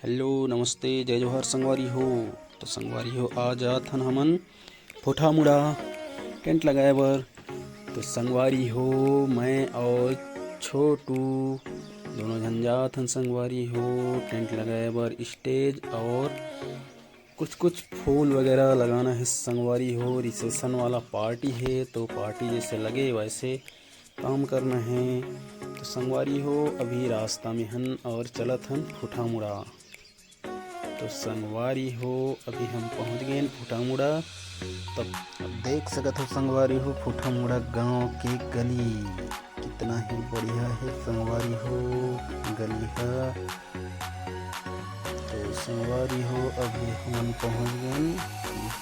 Hello नमस्ते जय जोहार संगवारी हो। तो संगवारी हो आज आत हन हमन फोठा मुड़ा टेंट लगाए बर। तो संगवारी हो मैं और छोटू दोनों झन जात हन संगवारी हो टेंट लगाए बर। स्टेज और कुछ फूल वगैरह लगाना है संगवारी हो। रिसेप्शन वाला पार्टी है तो पार्टी जैसे लगे वैसे काम करना है। तो संगवारी हो अभी रास्ता में हन और चलत हन फूठा मुड़ा। तो संगवारी हो अभी हम पहुंच गए फूठा मुड़ा। तब अब देख सकत हो संगवारी हो फूठा मुड़ा गाँव की गली कितना ही बढ़िया है संगवारी हो गली है। तो संगवारी हो अभी हम पहुंच गए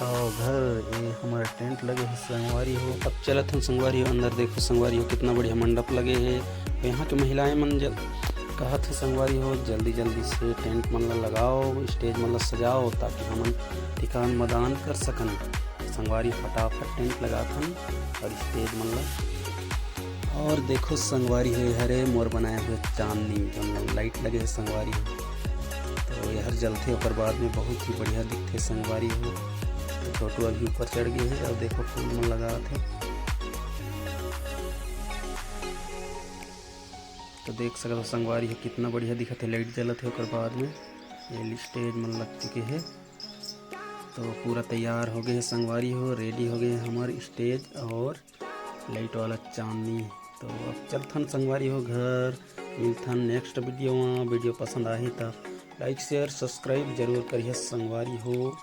आओ घर। ये हमारा टेंट लगे है संगवारी हो। अब चलत हम संगवारी हो अंदर। देखो संगवारी हो कितना बढ़िया मंडप लगे है। तो यहाँ की महिलाएं मन कहत है संगवारी हो जल्दी जल्दी से टेंट मन ला लगाओ, स्टेज मन ला सजाओ ताकि हमन ठिकान मदान कर सकन। संगवारी फटाफट टेंट लगाथन और स्टेज मन ला। और देखो संगवारी है हरे मोर बनाए हुए चांदनी जो लाइट लगे है संगवारी हो। तो यहर जलते और बाद में बहुत ही बढ़िया दिखते संगवारी हो। तो छोटू अभी ऊपर चढ़ गए है और देखो फूल मन लगा थे। तो देख सकते हो संगवारी हो कितना बढ़िया दिखत है लाइट जलत है और बाद में ये स्टेज मन लग चुके हैं। तो पूरा तैयार हो गए है संगवारी हो रेडी हो गए हमारे स्टेज और लाइट वाला चांदनी। तो अब चलथन संगवारी हो घर मिलथन नेक्स्ट वीडियो में। वीडियो पसंद आही तो लाइक शेयर सब्सक्राइब जरूर करिए संगवारी हो।